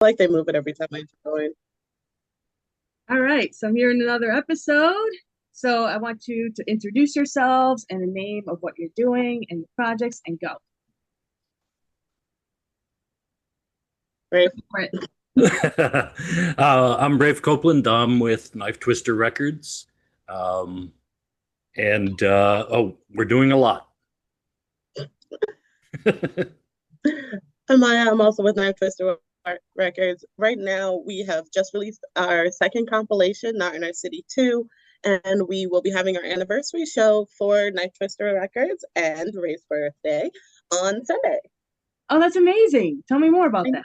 Like they move it every time I join. All right, so I'm here in another episode. So I want you to introduce yourselves and the name of what you're doing and your projects and go. Right. Right. I'm Rafe Copeland. I'm with Knife Twister Records. Um, we're doing a lot. I'm also with Knife Twister Records. Right now, we have just released our second compilation, Not in Our City 2, and we will be having our anniversary show for Knife Twister Records and Ray's birthday on Sunday. Oh, that's amazing. Tell me more about that.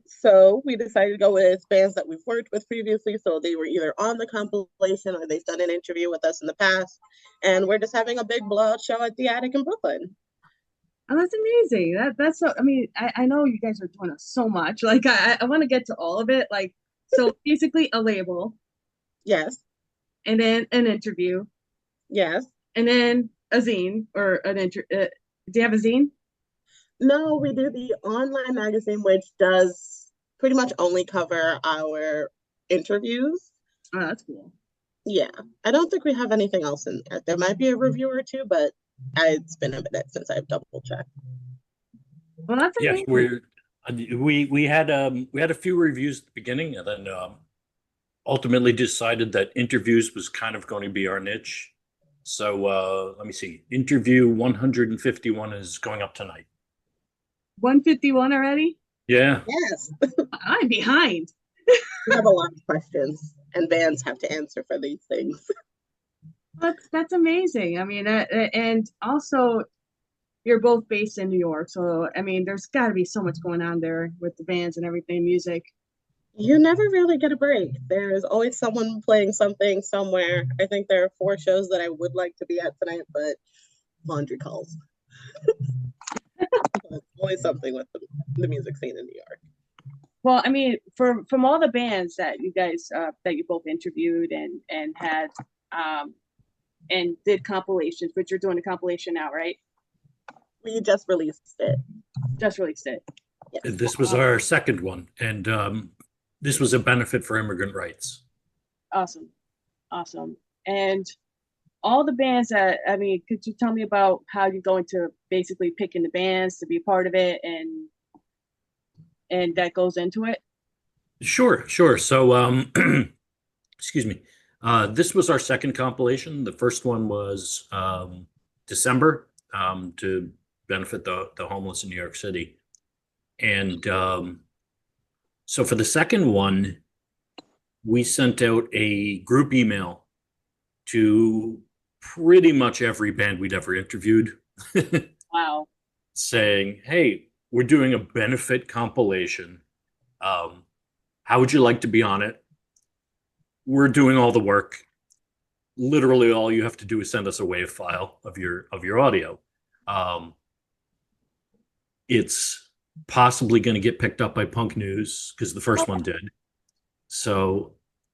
So we decided to go with bands that we've worked with previously. So they were either on the compilation or they've done an interview with us in the past. And we're just having a big blowout show at the Attic in Brooklyn. Oh, that's amazing. That's so. I mean, I know you guys are doing so much. Like, I want to get to all of it. Like, so basically, a label, Yes, and then an interview, yes. and then a zine or an inter. Do you have a zine? No, we do the online magazine, which does pretty much only cover our interviews. Oh, that's cool. Yeah, I don't think we have anything else in there. There might be a review or two, but it's been a minute since I've double checked. Well, that's Yes, amazing. we had a few reviews at the beginning, and then ultimately decided that interviews was kind of going to be our niche. So let me see. Interview 151 is going up tonight. 151 already? Yeah. Yes, I'm behind. we have a lot of questions, and bands have to answer for these things. That's amazing. I mean, and also you're both based in New York, so I mean, there's got to be so much going on there with the bands and everything, music. You never really get a break. There's always someone playing something somewhere. I think there are 4 shows that I would like to be at tonight, but laundry calls. There's always something with the music scene in New York. Well, I mean, from all the bands that you guys that you both interviewed and had and did compilations, but you're doing a compilation now, right? We just released it. Just released it. Yes. This was our second one, and this was a benefit for immigrant rights. Awesome, awesome. And all the bands that I mean, could you tell me about how you go into basically picking the bands to be part of it and that goes into it? Sure, sure. So, excuse me. This was our second compilation. The first one was December to benefit the homeless in New York City. And so for the second one, we sent out a group email to pretty much every band we'd ever interviewed Wow. saying, hey, we're doing a benefit compilation. How would you like to be on it? We're doing all the work. Literally, all you have to do is send us a WAV file of your audio. Um, it's possibly going to get picked up by Punk News because the first one did. So,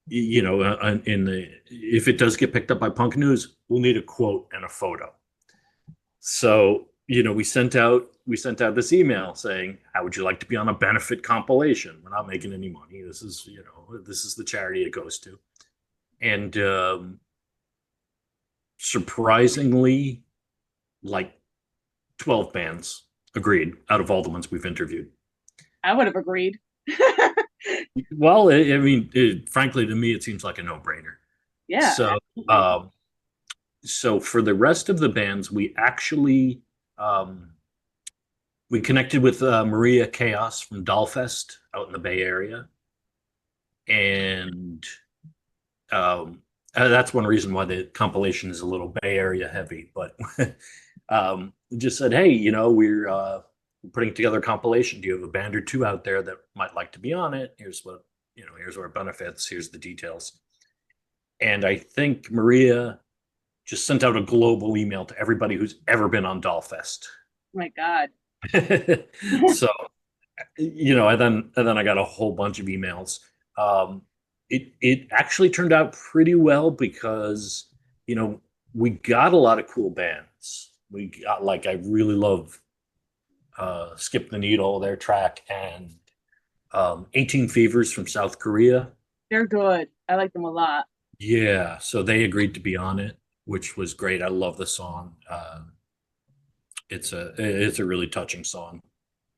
in the if it does get picked up by Punk News, we'll need a quote and a photo. So, we sent out this email saying, "How would you like to be on a benefit compilation? We're not making any money. This is the charity it goes to." And surprisingly, like 12 bands agreed out of all the ones we've interviewed. I would have agreed. Well, I mean, frankly, to me, it seems like a no-brainer. Yeah, So, absolutely. so for the rest of the bands, we actually we connected with Maria Chaos from Dollfest out in the Bay Area, and that's one reason why the compilation is a little Bay Area heavy. But just said, hey, we're putting together a compilation. Do you have a band or two out there that might like to be on it? Here's what it benefits. Here's the details. And I think Maria just sent out a global email to everybody who's ever been on Dollfest. My God. So, and then I got a whole bunch of emails. It actually turned out pretty well because we got a lot of cool bands. I really love Skip the Needle, their track, and 18 Fevers from South Korea. They're good. I like them a lot. Yeah, so they agreed to be on it, which was great. I love the song. It's a really touching song,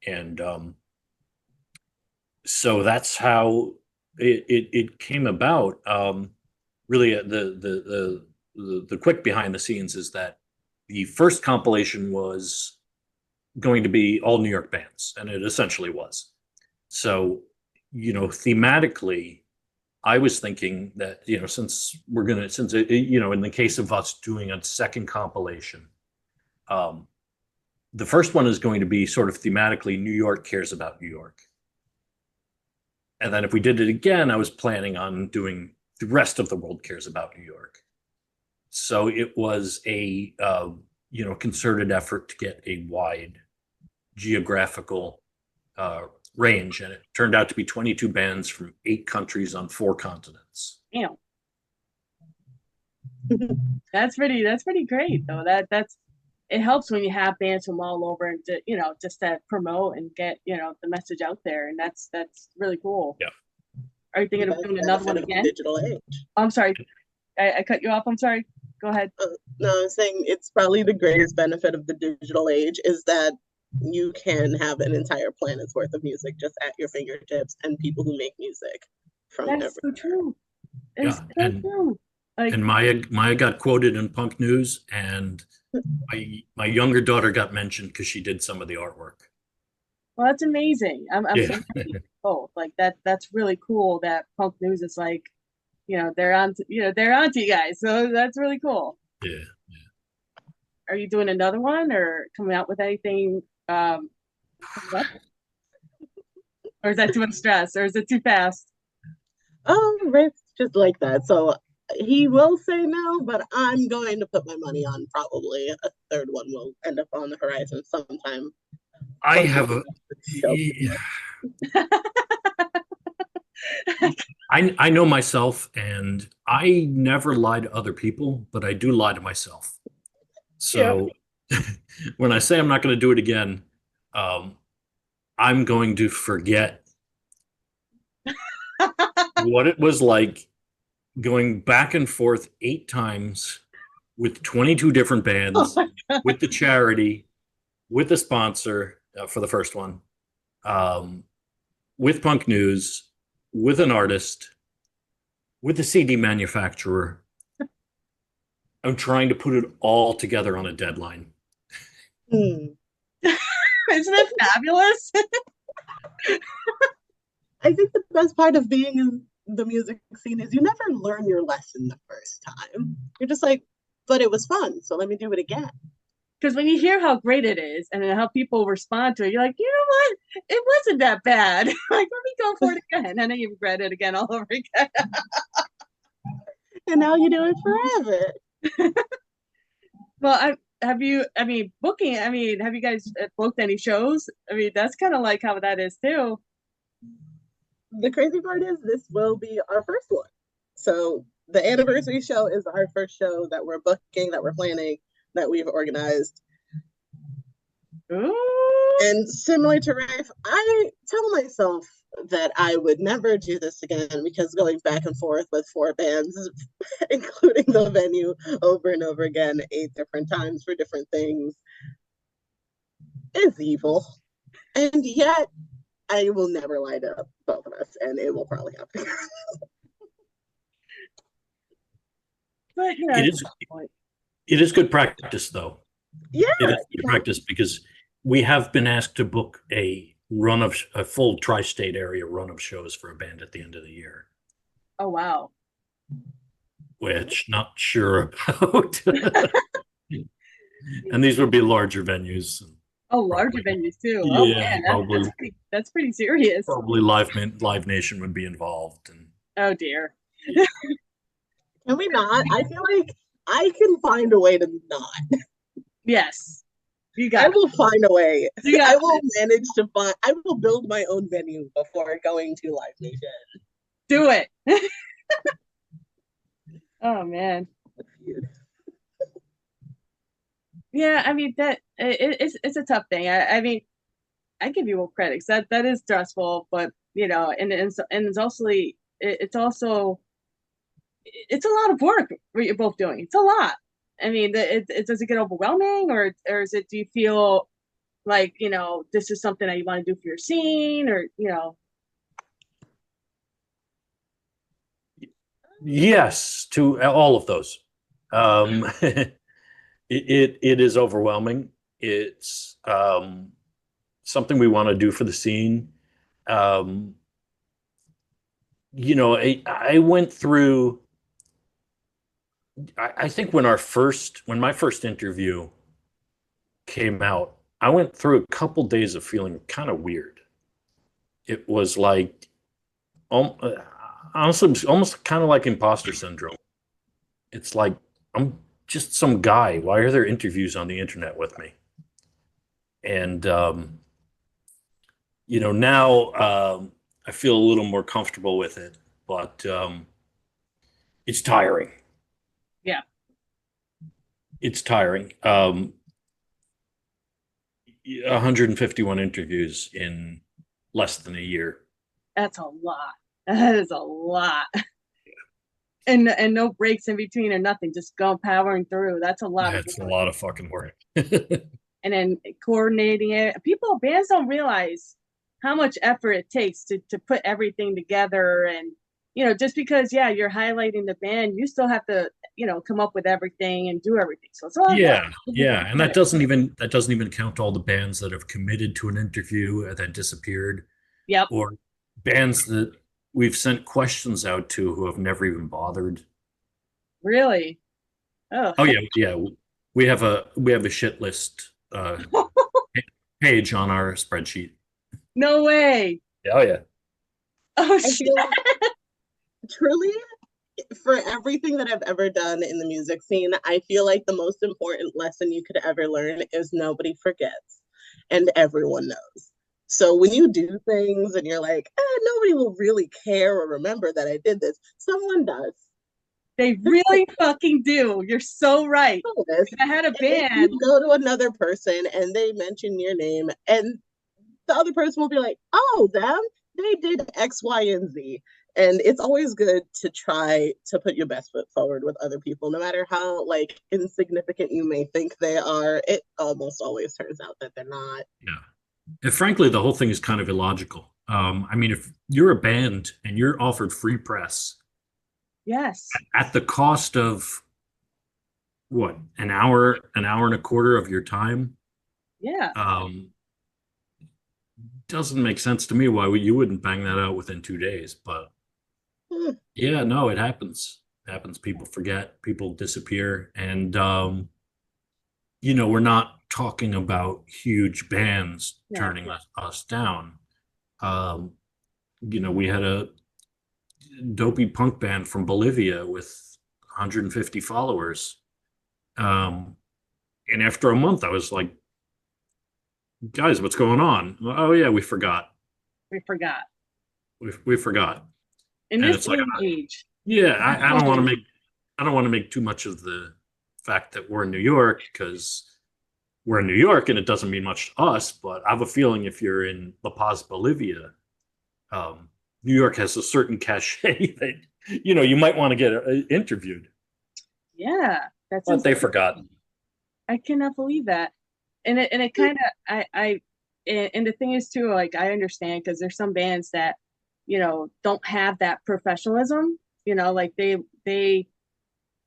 and so that's how it came about. Really, the quick behind the scenes is that the first compilation was going to be all New York bands, and it essentially was. So, thematically, I was thinking that, in the case of us doing a second compilation, the first one is going to be sort of thematically New York cares about New York. And then if we did it again, I was planning on doing the rest of the world cares about New York. So it was a, concerted effort to get a wide geographical range, and it turned out to be 22 bands from 8 countries on 4 continents. Damn. That's pretty great though. That's it helps when you have bands from all over and just to promote and get the message out there, and that's really cool. Yeah. Are you thinking of doing another one again? Digital age. I'm sorry, I cut you off. I'm sorry. Go ahead. No, I'm saying it's probably the greatest benefit of the digital age is that you can have an entire planet's worth of music just at your fingertips, and people who make music from That's everywhere. so true. It's Yeah, so true. Like, and Maya got quoted in Punk News, and my younger daughter got mentioned because she did some of the artwork. well, that's amazing. I'm Yeah. so happy for both. Like that's really cool that Punk News is like, they're on to you guys. So that's really cool. Yeah. Are you doing another one or coming out with anything coming up? Or is that too much stress? Or is it too fast? Rick's just like that. So he will say no, but I'm going to put my money on probably a third one will end up on the horizon sometime. I have a. I know myself, and I never lie to other people, but I do lie to myself. So when I say I'm not going to do it again, I'm going to forget what it was like going back and forth 8 times with 22 different bands, with the charity, with the sponsor for the first one, with Punk News, with an artist, with the CD manufacturer. I'm trying to put it all together on a deadline. Isn't it fabulous? I think the best part of being in the music scene is you never learn your lesson the first time. You're just like, but it was fun, so let me do it again. Because when you hear how great it is and how people respond to it, you're like, you know what? It wasn't that bad. Like, let me go for it again. And then you regret it again all over again. And now you do it forever. Well, have you guys booked any shows? I mean, that's kind of like how that is too. The crazy part is this will be our first one. So the anniversary show is our first show that we're booking, that we're planning, that we've organized. Ooh. And similar to Raph, I tell myself that I would never do this again because going back and forth with 4 bands, including the venue over and over again, 8 different times for different things, is evil. And yet, I will never lie to both of us, and it will probably happen. But it is good practice, though. Yeah, it is good practice because we have been asked to book a full tri-state area run of shows for a band at the end of the year. Oh wow! Which not sure about. And these would be larger venues. Oh, larger venues too. Yeah, oh man, probably. That's pretty serious. Probably Live Nation would be involved. And oh dear. Can we not? I feel like I can find a way to not. Yes. I will find a way. I will manage to find. I will build my own venue before going to Live Nation. Do it. Oh man. Yeah, I mean that it's a tough thing. I mean, I give you all credits. That is stressful, but and it's also it's a lot of work what you're both doing. It's a lot. I mean, does it get overwhelming, or is it? Do you feel like this is something that you want to do for your scene, or Yes, to all of those. It is overwhelming. It's something we want to do for the scene. Um, I went through. I think when my first interview came out, I went through a couple days of feeling kind of weird. It was like, honestly, almost kind of like imposter syndrome. It's like I'm just some guy. Why are there interviews on the internet with me? And now I feel a little more comfortable with it, but it's tiring. Yeah. It's tiring. 151 interviews in less than a year. That's a lot. That is a lot. And no breaks in between or nothing, just go powering through. That's a lot. That's a lot of fucking work. And then coordinating it. Bands don't realize how much effort it takes to put everything together. And just because you're highlighting the band, you still have to come up with everything and do everything. So it's a lot. Yeah, and that doesn't even count all the bands that have committed to an interview and then disappeared. Yep. Or bands that we've sent questions out to who have never even bothered. Really? Oh yeah. We have a shit list page on our spreadsheet. No way. Oh yeah. Oh I shit. feel truly, for everything that I've ever done in the music scene, I feel like the most important lesson you could ever learn is nobody forgets and everyone knows. So when you do things and you're like, nobody will really care or remember that I did this, someone does. They really fucking do. You're so right. I had a band. If you go to another person and they mention your name, and the other person will be like, oh, them, they did X, Y, and Z. And it's always good to try to put your best foot forward with other people, no matter how like insignificant you may think they are. It almost always turns out that they're not. Yeah. And frankly, the whole thing is kind of illogical. I mean, if you're a band and you're offered free press, yes, at the cost of what, an hour and a quarter of your time, yeah, doesn't make sense to me why you wouldn't bang that out within 2 days. But yeah, no, it happens. It happens. People forget, people disappear, and we're not talking about huge bands turning us down. We had a dopey punk band from Bolivia with 150 followers. And after a month, I was like, guys, what's going on? Oh yeah, we forgot. We forgot. We forgot. In this age. Yeah, I don't want to make too much of the fact that we're in New York, because we're in New York and it doesn't mean much to us. But I have a feeling if you're in La Paz, Bolivia, New York has a certain cachet that you might want to get interviewed. Yeah, but they forgot. I cannot believe that, and it kind of and the thing is too, like, I understand, because there's some bands that don't have that professionalism, like they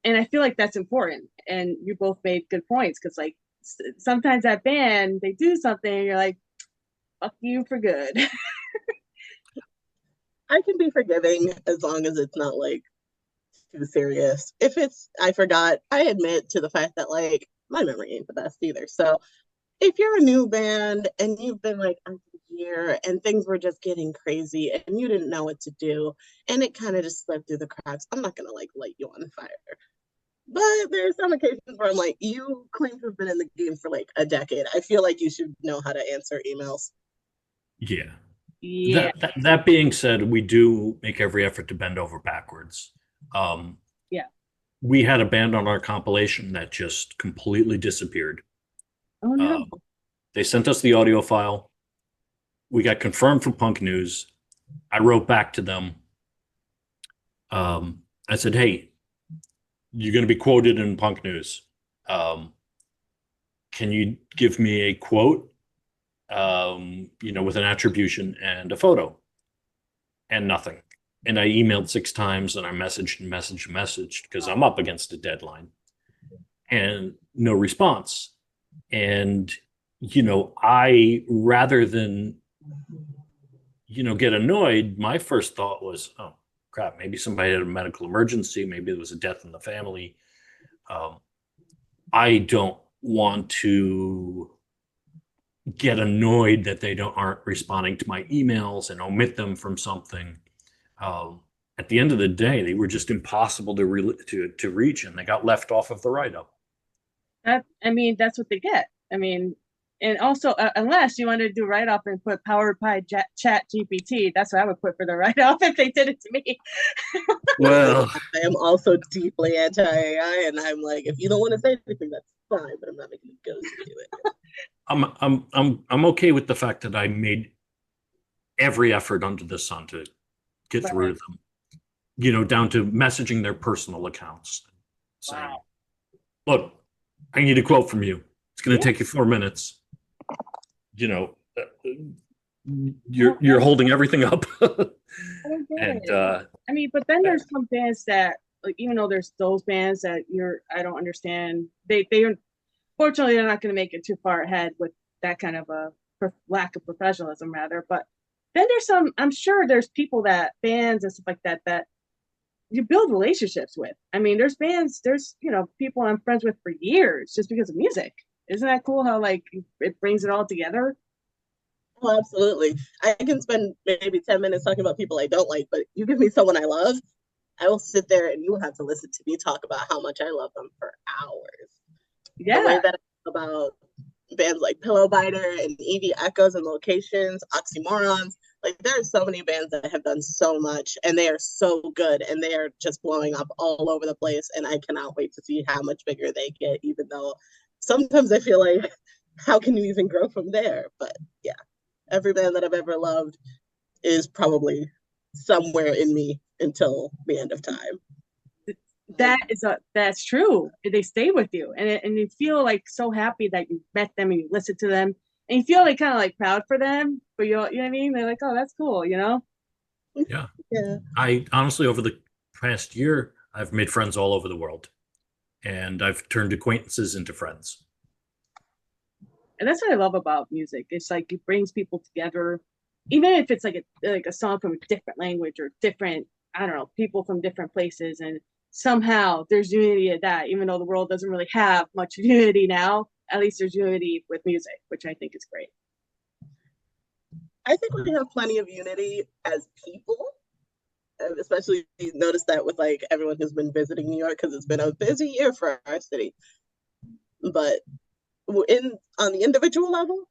and I feel like that's important, and you both made good points, because like sometimes that band, they do something and you're like, fuck you for good. I can be forgiving as long as it's not like too serious. If it's, I forgot, I admit to the fact that like my memory ain't the best either. So if you're a new band and you've been like a year and things were just getting crazy and you didn't know what to do and it kind of just slipped through the cracks, I'm not gonna like light you on fire. But there are some occasions where I'm like, you claim to have been in the game for like a decade. I feel like you should know how to answer emails. Yeah. Yeah. That being said, we do make every effort to bend over backwards. Yeah. We had a band on our compilation that just completely disappeared. Oh no. They sent us the audio file. We got confirmed from Punk News. I wrote back to them. I said, "Hey, you're going to be quoted in Punk News. Um, can you give me a quote, with an attribution and a photo?" And nothing. And I emailed 6 times, and I messaged because I'm up against a deadline, and no response. And, I, rather than, get annoyed, my first thought was, oh, crap, maybe somebody had a medical emergency. Maybe there was a death in the family. Um, I don't want to get annoyed that they aren't responding to my emails and omit them from something. Um, at the end of the day, they were just impossible to reach, and they got left off of the write up. That's what they get. And also, unless you wanted to do write off and put powered by Chat GPT, that's what I would put for the write off if they did it to me. Well, I am also deeply anti AI, and I'm like, if you don't want to say anything, that's fine, but I'm not making a ghost do it. I'm okay with the fact that I made every effort under the sun to get Right. through to them, down to messaging their personal accounts, saying, Wow. "Look, I need a quote from you. It's going to Yeah. take you 4 minutes. You're holding everything up." I don't get And it. But then there's some bands that, like, even though there's those bands that I don't understand. Fortunately, they're not going to make it too far ahead with that kind of a lack of professionalism, rather. But then I'm sure there's people bands and stuff like that you build relationships with. There's bands, there's, people I'm friends with for years just because of music. Isn't that cool how, like, it brings it all together? Oh, absolutely. I can spend maybe 10 minutes talking about people I don't like, but you give me someone I love, I will sit there and you will have to listen to me talk about how much I love them for hours. The way Yeah. that I talk about bands like Pillow Biter and Evie Echoes and Locations, Oxymorons. Like, there are so many bands that have done so much, and they are so good, and they are just blowing up all over the place. And I cannot wait to see how much bigger they get, even though sometimes I feel like, how can you even grow from there? But yeah, every band that I've ever loved is probably somewhere in me until the end of time. That's true. They stay with you, and you feel like so happy that you met them and you listen to them, and you feel like kind of like proud for them. But you know what I mean? They're like, oh, that's cool. yeah, Yeah. I honestly, over the past year, I've made friends all over the world, and I've turned acquaintances into friends. And that's what I love about music. It's like it brings people together, even if it's like a song from a different language or different, I don't know, people from different places, and somehow there's unity at that. Even though the world doesn't really have much unity now, at least there's unity with music, which I think is great. I think we have plenty of unity as people, especially notice that with like everyone who's been visiting New York because it's been a busy year for our city. But on the individual level,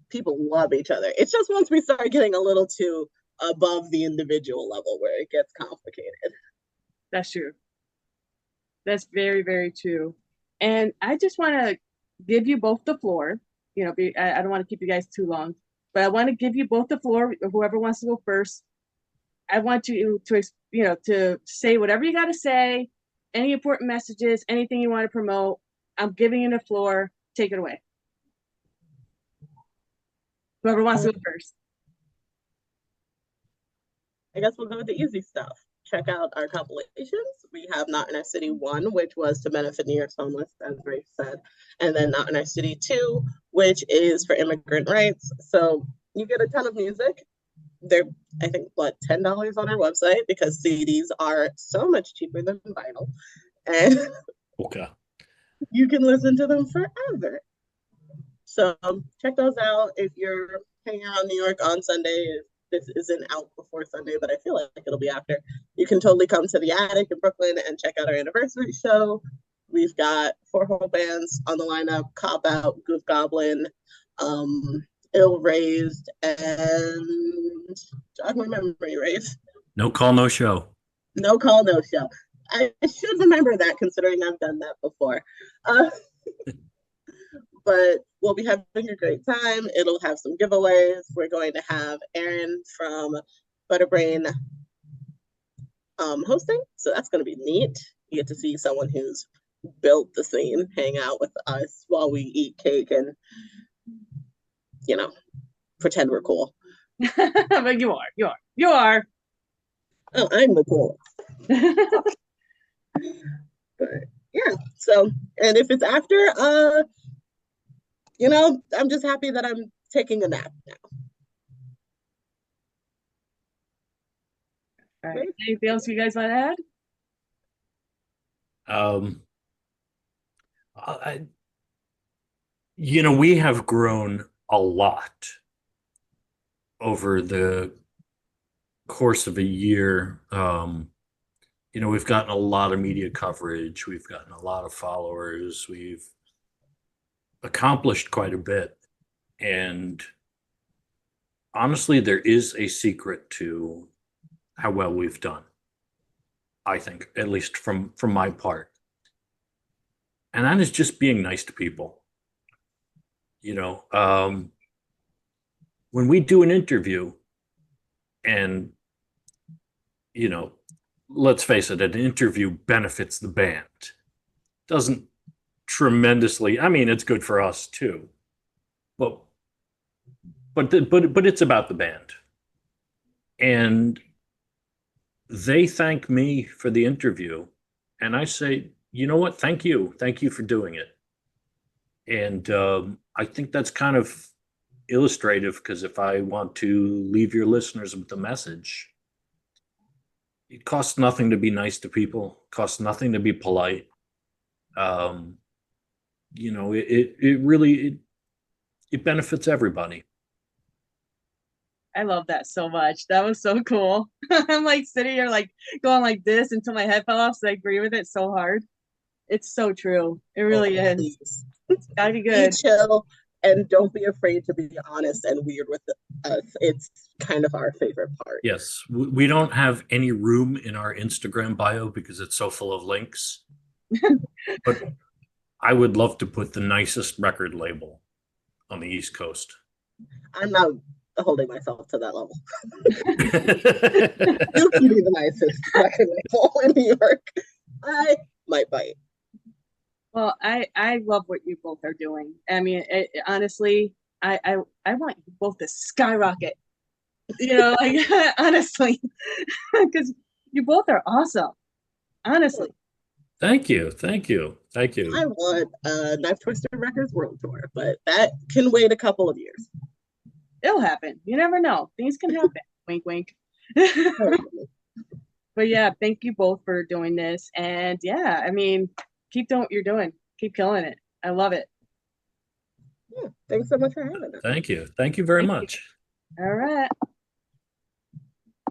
people love each other. It's just once we start getting a little too above the individual level where it gets complicated. That's true. That's very, very true. And I just want to give you both the floor. I don't want to keep you guys too long, but I want to give you both the floor. Whoever wants to go first, I want you to say whatever you got to say, any important messages, anything you want to promote. I'm giving you the floor. Take it away. Whoever wants to go first. I guess we'll go with the easy stuff. Check out our compilations. We have Not in Our City 1, which was to benefit New York's homeless, as Raph said. And then Not in Our City 2, which is for immigrant rights. So you get a ton of music. They're, I think, $10 on our website because CDs are so much cheaper than vinyl. And Okay. you can listen to them forever. So check those out if you're hanging around New York on Sunday. This isn't out before Sunday, but I feel like it'll be after. You can totally come to the Attic in Brooklyn and check out our anniversary show. We've got 4 whole bands on the lineup: Cop Out, Goof Goblin, Ill Raised, and jog my memory, Race. No call, no show. No call, no show. I should remember that considering I've done that before. But we'll be having a great time. It'll have some giveaways. We're going to have Aaron from Butterbrain hosting. So that's going to be neat. You get to see someone who's built the scene hang out with us while we eat cake and, pretend we're cool. But you are. Oh, I'm the coolest. But yeah, so, and if it's after, I'm just happy that I'm taking a nap now. All right. Anything else you guys want to add? We have grown a lot over the course of a year. We've gotten a lot of media coverage. We've gotten a lot of followers. We've accomplished quite a bit. And honestly, there is a secret to how well we've done, I think, at least from my part. And that is just being nice to people. When we do an interview and, let's face it, an interview benefits the band. Doesn't tremendously, I mean, it's good for us too. But it's about the band. And they thank me for the interview. And I say, you know what? Thank you. Thank you for doing it. And I think that's kind of illustrative, because if I want to leave your listeners with a message, it costs nothing to be nice to people, it costs nothing to be polite. It really benefits everybody. I love that so much. That was so cool. I'm like sitting here like going like this until my head fell off. So I agree with it so hard. It's so true. It really is. Please. It's gotta be good. Be chill and don't be afraid to be honest and weird with us. It's kind of our favorite part. Yes, we don't have any room in our Instagram bio because it's so full of links. But I would love to put the nicest record label on the East Coast. I'm not holding myself to that level. You can be the nicest record label in New York. I might bite. Well, I love what you both are doing. I mean, honestly, I want you both to skyrocket. Like honestly, because you both are awesome. Honestly. Thank you. I want a Knife Twister Records World Tour, but that can wait a couple of years. It'll happen. You never know. Things can happen. Wink, wink. But yeah, thank you both for doing this. And yeah, I mean, keep doing what you're doing. Keep killing it. I love it. Yeah, thanks so much for having us. Thank you. Thank you very much. All right.